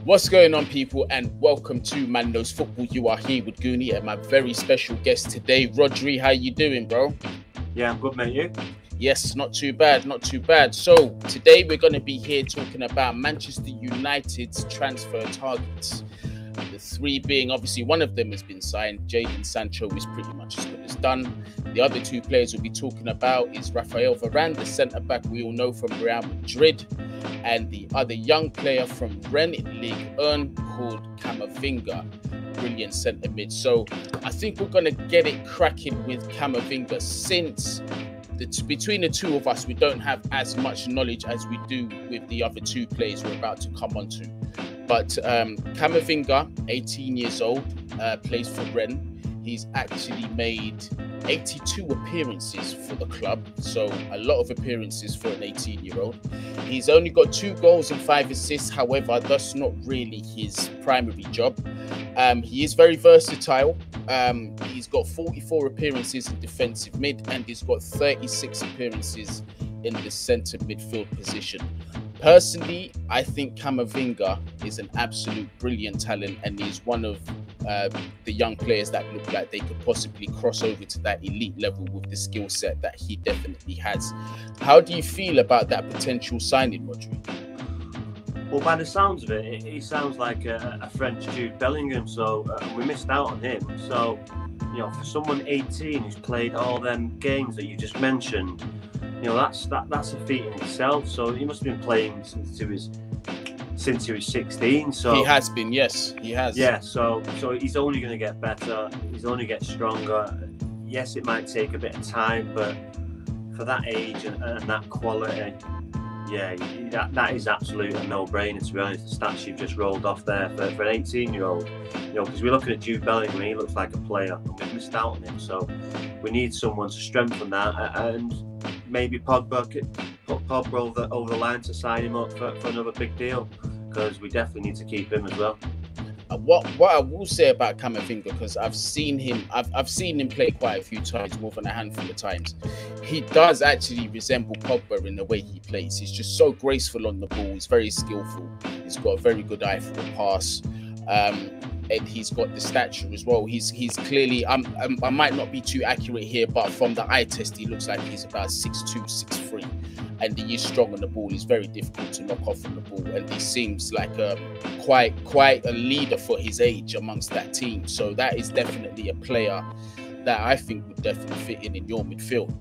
What's going on, people, and welcome to Man Knows Football. You are here with Guni and my very special guest today, Rhodri. How you doing, bro? Yeah, I'm good, mate. You? Yes, not too bad, not too bad. So today we're going to be here talking about Manchester United's transfer targets. The three being, obviously, one of them has been signed. Jaden Sancho is pretty much as good as done. The other two players we'll be talking about is Rafael Varan, the centre-back we all know from Real Madrid, and the other young player from Rennes in Ligue 1 called Camavinga. Brilliant centre-mid. So I think we're going to get it cracking with Camavinga, since between the two of us, we don't have as much knowledge as we do with the other two players we're about to come on to. But Camavinga, 18 years old, plays for Rennes. He's actually made 82 appearances for the club, so a lot of appearances for an 18-year-old. He's only got 2 goals and 5 assists. However, that's not really his primary job. He is very versatile. He's got 44 appearances in defensive mid, and he's got 36 appearances in the centre midfield position. Personally, I think Camavinga is an absolute brilliant talent, and he's one of the young players that look like they could possibly cross over to that elite level with the skill set that he definitely has. How do you feel about that potential signing, Rhodri? Well, by the sounds of it, he sounds like a French Jude Bellingham, so we missed out on him. So, you know, for someone 18 who's played all them games that you just mentioned, you know, that's a feat in itself. So he must have been playing since he was 16. So he has been, yes, he has. Yeah, so he's only going to get better. He's only get stronger. Yes, it might take a bit of time, but for that age and that quality, yeah, that is absolutely a no-brainer, to be honest. The stats you've just rolled off there for an 18-year-old, you know, because we're looking at Jude Bellingham, he looks like a player, and we've missed out on him. So we need someone to strengthen that, and maybe Pogba could put Pogba over the line to sign him up for another big deal, because we definitely need to keep him as well. What I will say about Camavinga, because I've seen him play quite a few times, more than a handful of times. He does actually resemble Pogba in the way he plays. He's just so graceful on the ball. He's very skillful. He's got a very good eye for the pass, and he's got the stature as well. He's clearly, I might not be too accurate here, but from the eye test, he looks like he's about 6'2", 6'3". And he is strong on the ball. He's very difficult to knock off on the ball, and he seems like quite a leader for his age amongst that team. So that is definitely a player that I think would definitely fit in your midfield.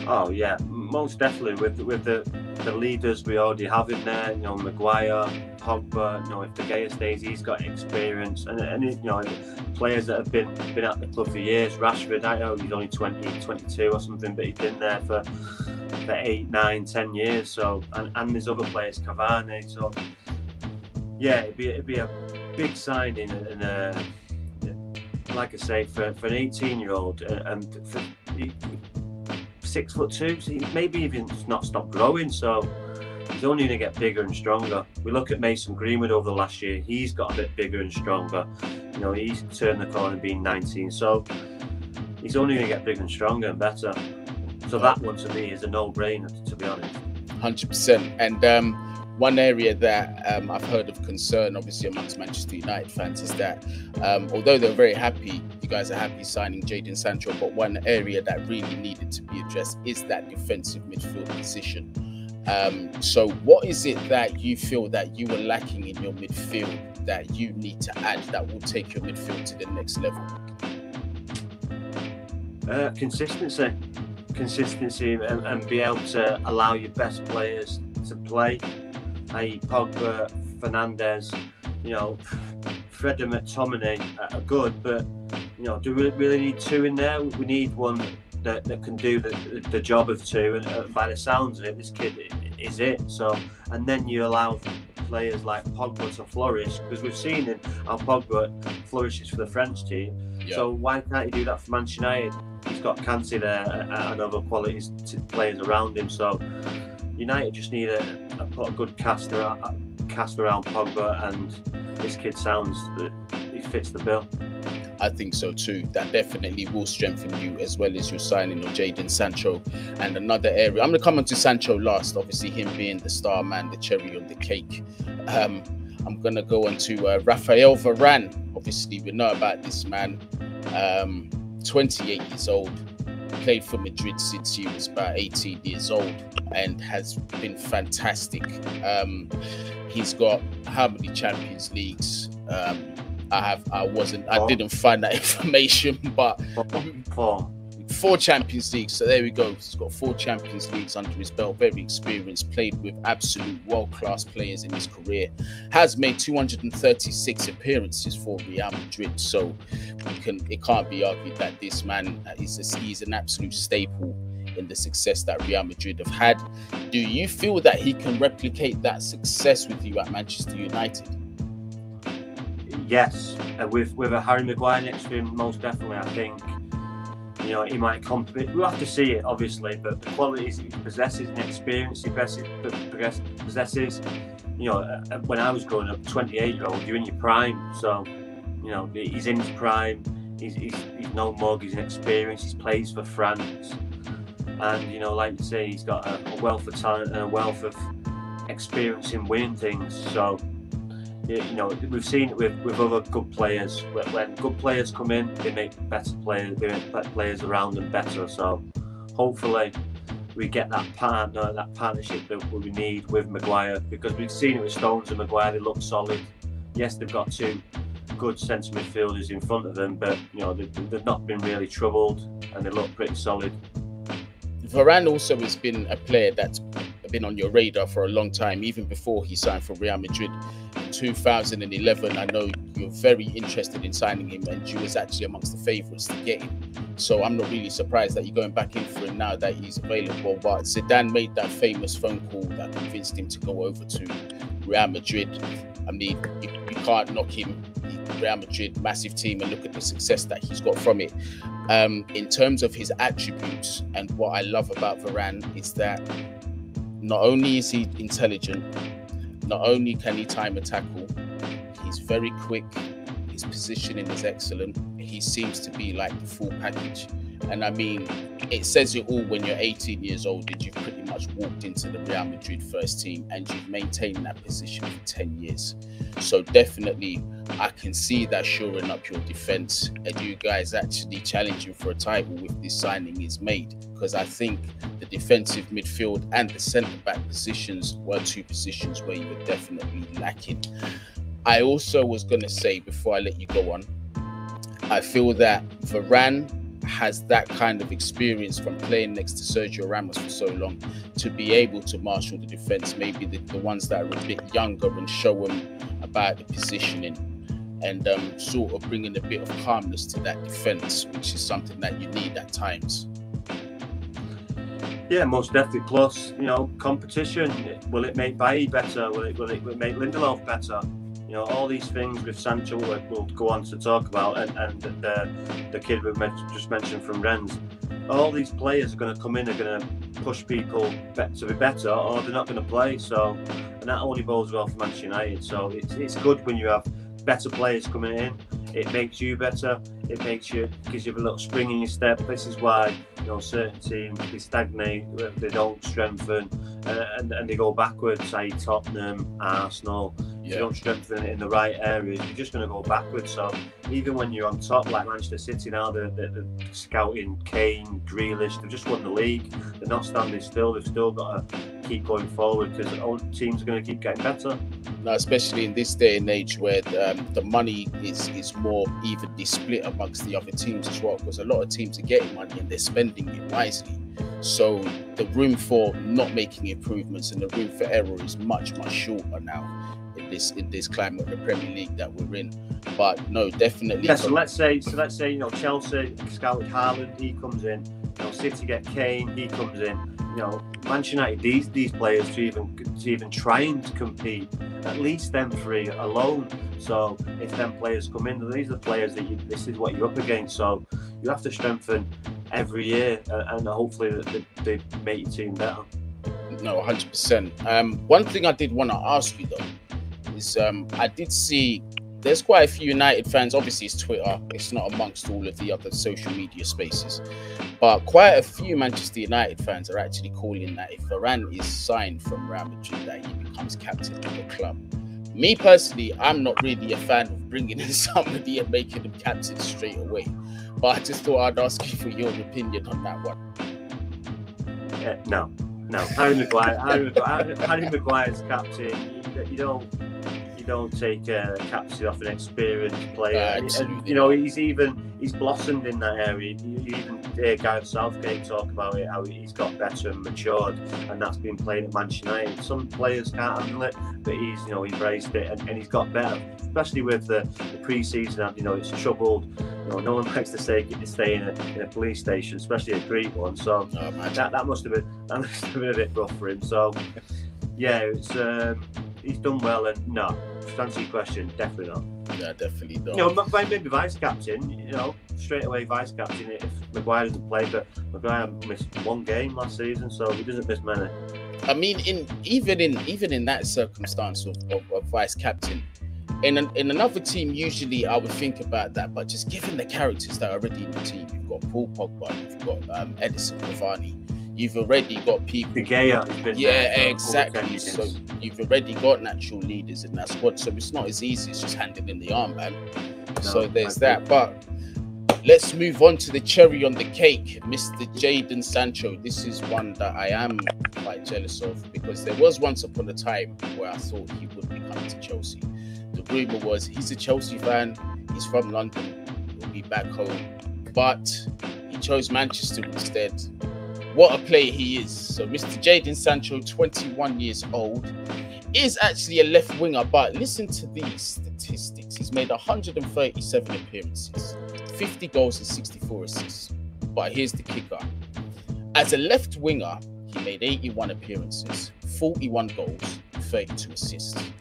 Oh yeah, most definitely with the leaders we already have in there. You know, Maguire, Pogba. You know, if De Gea stays, he's got experience, and you know, players that have been at the club for years. Rashford, I know he's only 22 or something, but he's been there for 8, 9, 10 years. So, and there's other players, Cavani. So, yeah, it'd be a big signing, and like I say, for an 18-year-old, and for 6'2", so maybe even not stop growing. So he's only going to get bigger and stronger. We look at Mason Greenwood over the last year; he's got a bit bigger and stronger. You know, he's turned the corner, being 19. So he's only going to get bigger and stronger and better. So that one to me is a no-brainer, to be honest. 100%. And one area that I've heard of concern, obviously, amongst Manchester United fans is that although they're very happy, you guys are happy signing Jaden Sancho, but one area that really needed to be addressed is that defensive midfield position. So what is it that you feel that you were lacking in your midfield that you need to add that will take your midfield to the next level? Consistency and be able to allow your best players to play, i.e. Pogba, Fernandes, you know, Fred and McTominay are good, but you know, do we really need 2 in there? We need one that can do the job of 2, and by the sounds of it, this kid is it. So, and then you allow players like Pogba to flourish, because we've seen how Pogba flourishes for the French team. Yeah. So why can't you do that for Manchester United? He's got Kante there and other qualities players around him. So United just need put a good cast around Pogba, and this kid sounds that he fits the bill. I think so too. That definitely will strengthen you, as well as your signing of Jaden Sancho. And another area, I'm going to come on to Sancho last, obviously him being the star man, the cherry on the cake. I'm going to go on to Rafael Varan. Obviously, we know about this man. 28 years old. Played for Madrid since he was about 18 years old and has been fantastic. He's got how many Champions Leagues? I didn't find that information, but four Champions Leagues. So there we go. He's got 4 Champions Leagues under his belt. Very experienced. Played with absolute world-class players in his career. Has made 236 appearances for Real Madrid. So it can't be argued that this man he's an absolute staple in the success that Real Madrid have had. Do you feel that he can replicate that success with you at Manchester United? Yes, with a Harry Maguire next to him, most definitely. I think, you know, he might compete. We'll have to see it, obviously, but the qualities he possesses and the experience he possesses, you know, when I was growing up, 28-year-old, you're in your prime. So, you know, he's in his prime. He's no mug. He's an experience. He plays for France, and you know, like you say, he's got a wealth of talent and a wealth of experience in winning things. So, you know, we've seen it with other good players. When good players come in, they make better players. They make players around them better. So, hopefully, we get that partnership that we need with Maguire, because we've seen it with Stones and Maguire. They look solid. Yes, they've got 2 good centre midfielders in front of them, but you know, they've not been really troubled and they look pretty solid. Varane also has been a player that's been on your radar for a long time, even before he signed for Real Madrid in 2011. I know you're very interested in signing him, and you was actually amongst the favourites to get him. So I'm not really surprised that you're going back in for him now that he's available. But Zidane made that famous phone call that convinced him to go over to Real Madrid. I mean, you can't knock him. Real Madrid, massive team, and look at the success that he's got from it. In terms of his attributes, and what I love about Varane is that not only is he intelligent, not only can he time a tackle, he's very quick, his positioning is excellent, he seems to be like the full package. And I mean, it says it all when you're 18 years old and you've pretty much walked into the Real Madrid first team and you've maintained that position for 10 years. So definitely, I can see that shoring up your defence and you guys actually challenging for a title with this signing is made, because I think the defensive midfield and the centre-back positions were 2 positions where you were definitely lacking. I also was going to say, before I let you go on, I feel that Varane has that kind of experience from playing next to Sergio Ramos for so long to be able to marshal the defence, maybe the ones that are a bit younger, and show them about the positioning and sort of bringing a bit of calmness to that defence, which is something that you need at times. Yeah, most definitely. Plus, you know, competition. Will it make Bailly better? Will it make Lindelof better? You know, all these things with Sancho we'll go on to talk about, and the kid we just mentioned from Rennes. All these players are going to come in, are going to push people to be better, or they're not going to play. So, and that only bodes well for Manchester United. So it's good when you have better players coming in. It makes you better. It gives you a little spring in your step. This is why, you know, certain teams, they stagnate, they don't strengthen, and they go backwards. Say Tottenham, Arsenal. If you don't strengthen it in the right areas, you're just going to go backwards. So even when you're on top, like Manchester City now, they're scouting Kane, Grealish. They've just won the league. They're not standing still. They've still got to keep going forward, because all teams are going to keep getting better. Now, especially in this day and age where the money is more evenly split amongst the other teams as well, because a lot of teams are getting money and they're spending it wisely. So the room for not making improvements and the room for error is much shorter now in this climate of the Premier League that we're in. But no, definitely. Yeah, so let's say you know, Chelsea scouted Haaland, he comes in. You know, City get Kane, he comes in. You know, Manchester United, these players to even trying to compete, at least them 3 alone. So if them players come in, these are the players that this is what you're up against. So you have to strengthen every year, and hopefully they make your team better. No, 100%. One thing I did want to ask you though is I did see there's quite a few United fans. Obviously, it's Twitter. It's not amongst all of the other social media spaces. But quite a few Manchester United fans are actually calling that if Varane is signed from Real Madrid, that he becomes captain of the club. Me personally, I'm not really a fan of bringing in somebody and making them captain straight away. But I just thought I'd ask you for your opinion on that one. No. Harry Maguire's captain. You don't take a captain off an experienced player. And, you know, he's blossomed in that area. You even hear Gareth Southgate talk about it, how he's got better and matured, and that's been playing at Manchester United. Some players can't handle it, but he's, you know, embraced it and he's got better, especially with the pre-season. You know, it's troubled. You know, no one likes to stay in a police station, especially a Greek one. So that must have been a bit rough for him. So yeah, it's he's done well. And no, to answer your question, definitely not. Yeah, definitely not. You know, maybe vice captain. You know, straight away vice captain if Maguire doesn't play. But Maguire missed one game last season, so he doesn't miss many. I mean, even in that circumstance of vice captain. In another team, usually I would think about that, but just given the characters that are already in the team, you've got Paul Pogba, you've got Edison Cavani, you've already got people. De Gea, exactly. So you've already got natural leaders in that squad, so it's not as easy as just handing in the armband. So there's that. But let's move on to the cherry on the cake, Mr. Jaden Sancho. This is one that I am quite jealous of because there was once upon a time where I thought he would be coming to Chelsea. The rumour was he's a Chelsea fan, he's from London, he'll be back home, but he chose Manchester instead. What a player he is. So Mr. Jaden Sancho, 21 years old, is actually a left winger, but listen to these statistics. He's made 137 appearances, 50 goals and 64 assists. But here's the kicker. As a left winger, he made 81 appearances, 41 goals, 32 assists.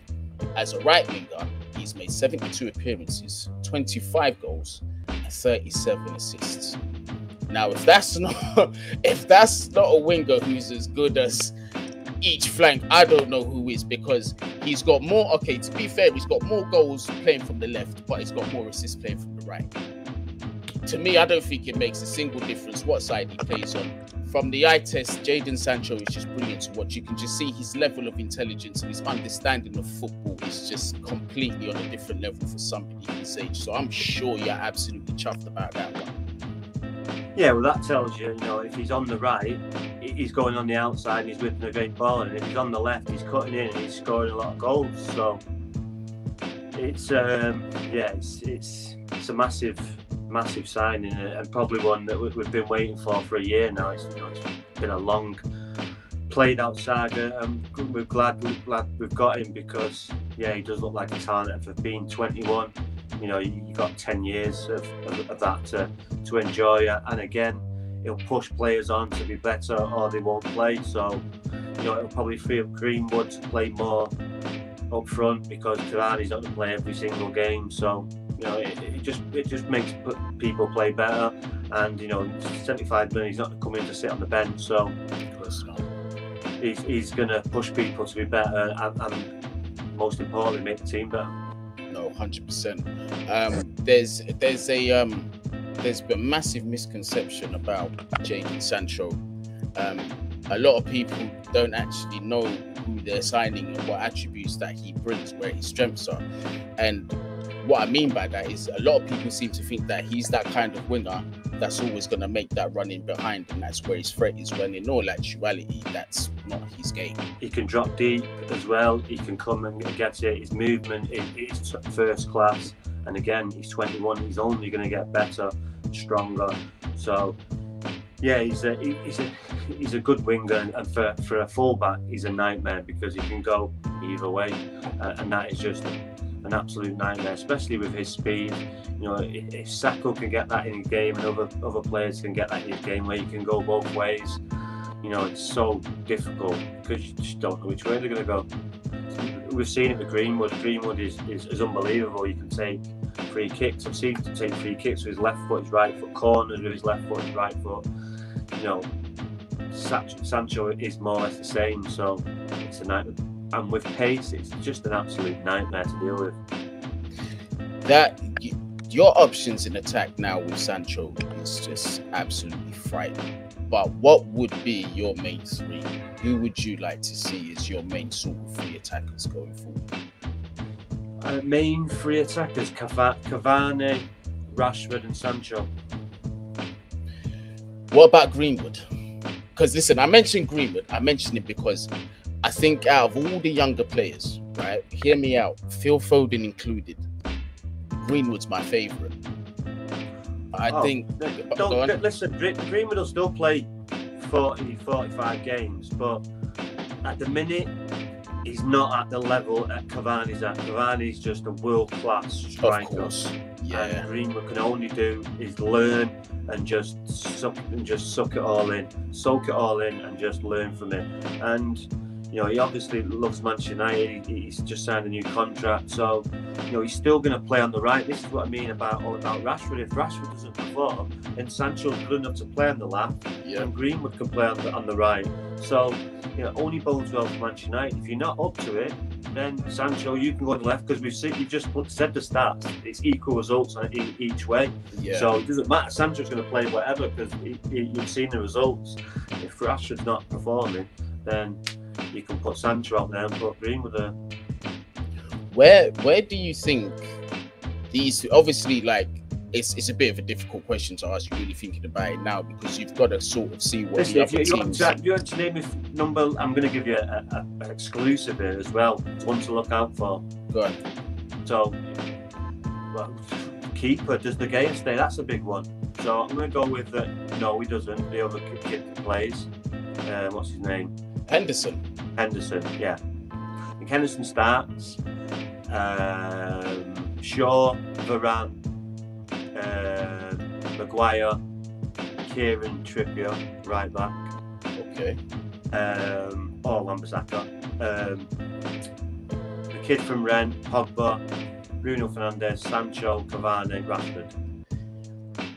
As a right winger, he's made 72 appearances, 25 goals, and 37 assists. Now, if that's not a winger who's as good as each flank, I don't know who is, because he's got more. Okay, to be fair, he's got more goals playing from the left, but he's got more assists playing from the right. To me, I don't think it makes a single difference what side he plays on. From the eye test, Jaden Sancho is just brilliant to watch. You can just see his level of intelligence and his understanding of football is just completely on a different level for somebody his age. So I'm sure you're absolutely chuffed about that one. Yeah, well, that tells you, you know, if he's on the right, he's going on the outside and he's whipping a great ball, and if he's on the left, he's cutting in and he's scoring a lot of goals. So it's it's a massive signing, and probably one that we've been waiting for a year now. It's been a long played out saga, and we're glad we've got him, because he does look like a talent. And for being 21, you know, you got 10 years of that to enjoy, and again, it'll push players on to be better or they won't play. So, you know, it'll probably free up Greenwood to play more up front, because Cavani's not going to play every single game. So, you know, it just makes people play better, and you know, 75 million, he's not coming to sit on the bench. So he's going to push people to be better, and most importantly, make the team better. No, 100%. There's been massive misconception about Jaden Sancho. A lot of people don't actually know who they're signing and what attributes that he brings, where his strengths are. And what I mean by that is a lot of people seem to think that he's that kind of winger that's always going to make that run in behind, and that's where his threat is, when in all actuality, that's not his game. He can drop deep as well. He can come and get it. His movement is first class. And again, he's 21. He's only going to get better, stronger. So, yeah, he's a good winger, and for a fullback, he's a nightmare, because he can go either way, and that is just an absolute nightmare, especially with his speed. You know, if Saka can get that in his game, and other players can get that in his game, where you can go both ways, you know, it's so difficult, because you just don't know which way they're going to go. We've seen it with Greenwood. Greenwood is unbelievable. You can take free kicks. I've seen him take free kicks with his left foot, his right foot, corners with his left foot, his right foot. You know, Sancho is more or less the same. So it's a nightmare. And with pace, it's just an absolute nightmare to deal with. That your options in attack now with Sancho is just absolutely frightening. But what would be your main three? Who would you like to see as your main sort of three attackers going forward? Main three attackers: Cavani, Rashford, and Sancho. What about Greenwood? Because listen, I mentioned Greenwood. I mentioned it because I think out of all the younger players, right? Hear me out. Phil Foden included. Greenwood's my favourite. Listen, Greenwood will still play 40, 45 games, but at the minute, he's not at the level that Cavani's at. Cavani's just a world-class striker. Of course. Yeah. And Greenwood can only do is learn and just suck it all in, soak it all in, and just learn from it. And you know, he obviously loves Manchester United. He's just signed a new contract, so you know he's still going to play on the right. This is what I mean about Rashford. If Rashford doesn't perform, then Sancho's good enough to play on the left, and Greenwood can play on the right. So you know, only bodes well for Manchester United. If you're not up to it, then Sancho, you can go on the left, because you've just said the stats. It's equal results each way. Yeah. So it doesn't matter. Sancho's going to play whatever, because you've seen the results. If Rashford's not performing, then you can put Sancho out there and put Greenwood there. Where do you think these? Obviously, like it's a bit of a difficult question to ask. You're really thinking about it now, because you've got to sort of see what the other teams. You want to name a number? I'm going to give you an exclusive here as well. One to look out for. Go on. So, well, keeper, does De Gea stay? That's a big one. So I'm going to go with no, he doesn't. The other kid that plays. What's his name? Henderson, yeah. I think Henderson starts. Shaw, Varane, Maguire, Kieran Trippier, right back. Okay. Or Wan-Bissaka. The kid from Rennes, Pogba, Bruno Fernandes, Sancho, Cavani, Rashford.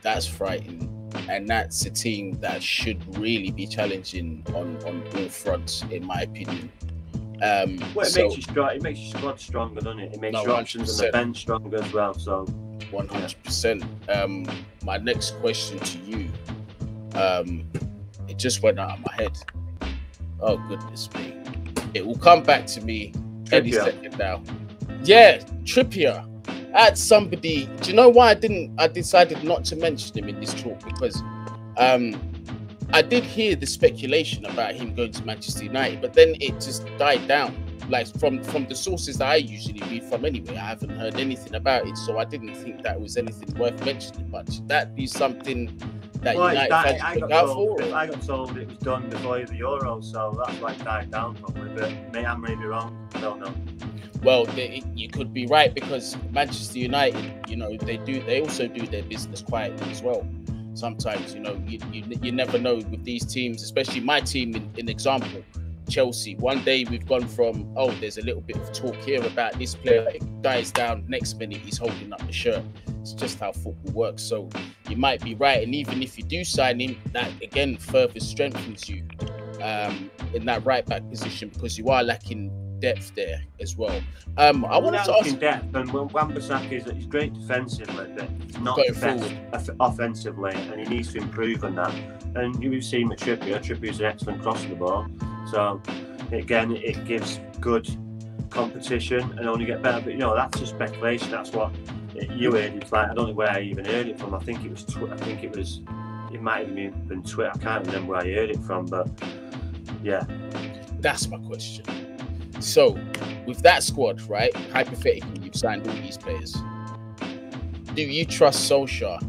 That's frightening. And that's a team that should really be challenging on all fronts, in my opinion. Makes you strong. It makes your squad stronger, doesn't it? It makes your options on the bench stronger as well. So 100%. My next question to you, it just went out of my head. Oh goodness me! It will come back to me any second now. Yeah, Trippier. I had somebody. Do you know why I decided not to mention him in this talk? Because I did hear the speculation about him going to Manchester United, but then it just died down. Like from the sources that I usually read from anyway, I haven't heard anything about it, so I didn't think that was anything worth mentioning. But should that be something that United fans look out for? I got told it was done before the Euro, so that's why it died down probably. But I may be wrong. I don't know. Well, you could be right, because Manchester United, you know, they also do their business quietly as well. Sometimes, you know, you never know with these teams, especially my team in example, Chelsea. One day we've gone from, oh, there's a little bit of talk here about this player, it dies down, next minute he's holding up the shirt. It's just how football works. So you might be right, and even if you do sign him, that again further strengthens you in that right back position, because you are lacking depth there as well. I wanted to ask depth, and Wan-Bissaka he's great defensively, but he's not the best offensively, and he needs to improve on that. And you've seen with Trippier's an excellent cross of the ball. So again, it gives good competition and only get better. But you know, that's just speculation. That's what you heard. It's like, I don't know where I even heard it from. I think it was. It might have even been Twitter. I can't remember where I heard it from, but yeah, that's my question. So, with that squad, right? Hypothetically, you've signed all these players. Do you trust Solskjaer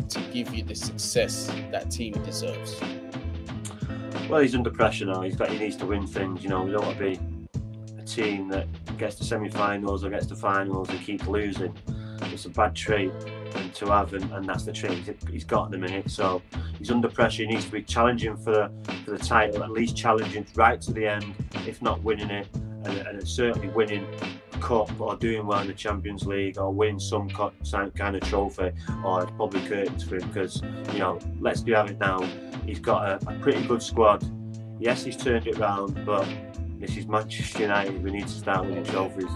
to give you the success that team deserves? Well, he's under pressure now. He needs to win things. You know, we don't want to be a team that gets to semi-finals or gets to finals and keeps losing. It's a bad trait to have, and that's the trait he's got in the minute. So he's under pressure. He needs to be challenging for the title, at least challenging right to the end, if not winning it. And certainly winning a cup or doing well in the Champions League or winning some kind of trophy, or it's probably curtains for him, because, you know, let's be honest now, he's got a pretty good squad. Yes, he's turned it round, but this is Manchester United. We need to start winning trophies.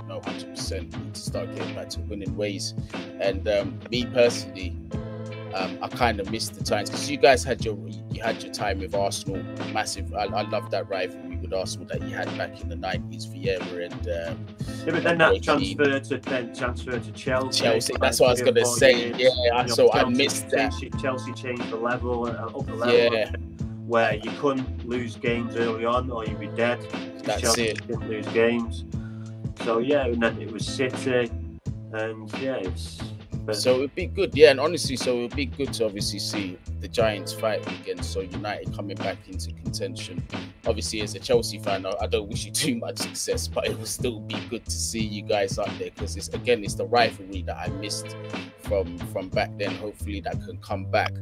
No, 100%. We need to start getting back to winning ways. And me personally, I kind of missed the times because you guys had your time with Arsenal, massive. I love that rivalry with Arsenal that you had back in the 90s, Vieira and yeah, but then that transfer to Chelsea. Chelsea, that's what I was gonna say. Yeah, so I missed that. Chelsea changed the level, up the level, where you couldn't lose games early on, or you'd be dead. That's Chelsea it. didn't lose games. So yeah, and then it was City, and yeah, it's. So it'd be good, yeah, and honestly, so it'd be good to obviously see the Giants fight again. So United coming back into contention. Obviously, as a Chelsea fan, I don't wish you too much success, but it will still be good to see you guys up there because it's the rivalry that I missed from back then. Hopefully, that can come back.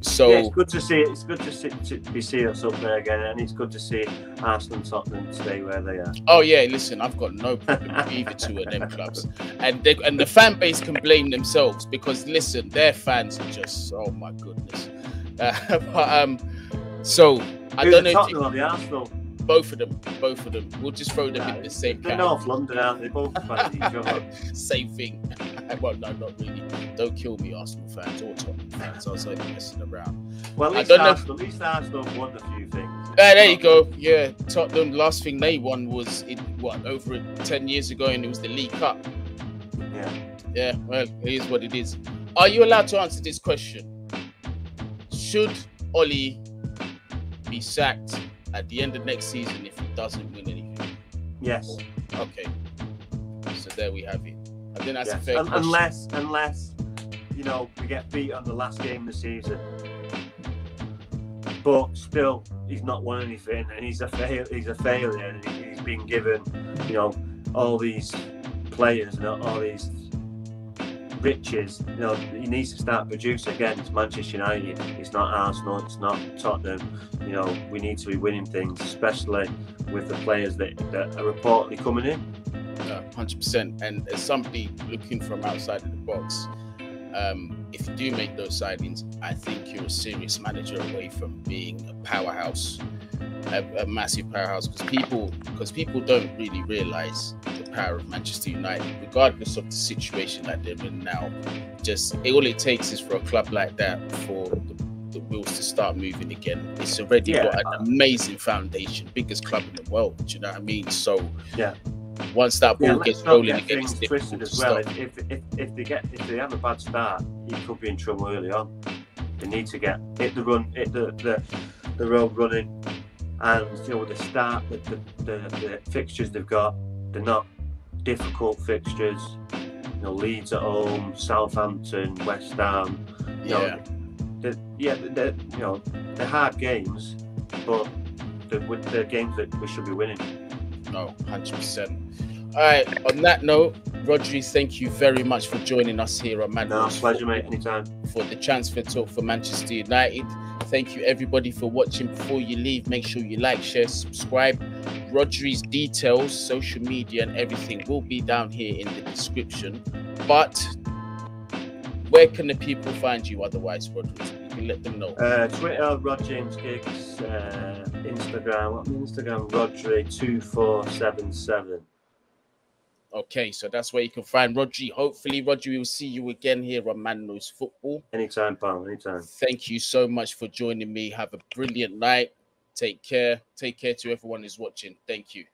So yeah, it's good to see. It's good to see us up there again, and it's good to see Arsenal and Tottenham stay where they are. Oh yeah, listen, I've got no problem with either two of them clubs, and the fan base can blame themselves because listen, their fans are just oh my goodness. So I don't know. Tottenham or the Arsenal. Both of them. We'll just throw them in the same They're North London, aren't they? Both fans each other. Same thing. Well, no, not really. Don't kill me, Arsenal fans or Tottenham fans. I was only messing around. Well, at least Arsenal won a few things. There you go. Yeah, Tottenham. Last thing they won was over 10 years ago, and it was the League Cup. Yeah. Yeah. Well, it is what it is. Are you allowed to answer this question? Should Oli be sacked at the end of next season if he doesn't win anything? Yes. Okay. So there we have it. I think that's a fair question. Unless we get beat on the last game of the season, but still he's not won anything, and he's a failure, and he's been given all these players and all these riches. He needs to start producing again. It's Manchester United. It's not Arsenal. It's not Tottenham. We need to be winning things, especially with the players that are reportedly coming in. 100%. And as somebody looking from outside of the box, if you do make those signings, I think you're a serious manager away from being a powerhouse, a massive powerhouse. Because people don't really realise the power of Manchester United, regardless of the situation that they're in now. All it takes is for a club like that for the wheels to start moving again. It's already got an amazing foundation, biggest club in the world. Do you know what I mean? So yeah. Once that ball gets rolling again, it's twisted as well. If they have a bad start, you could be in trouble early on. They need to hit the road running, and with the start, the fixtures they've got, they're not difficult fixtures. Leeds at home, Southampton, West Ham. They're hard games, but they're games that we should be winning. No, 100%. All right, on that note, Rhodri, thank you very much for joining us here on Manchester. Pleasure, mate. Anytime. For the transfer talk for Manchester United. Thank you, everybody, for watching. Before you leave, make sure you like, share, subscribe. Rhodri's details, social media, and everything will be down here in the description. But where can the people find you otherwise, Rhodri? You can let them know. Twitter, Rod James Giggs. Instagram, Rhodri2477. Okay, so that's where you can find Rhodri. Hopefully, Rhodri, will see you again here on Man Knows Football. Anytime, pal. Anytime. Thank you so much for joining me. Have a brilliant night. Take care. Take care to everyone who's watching. Thank you.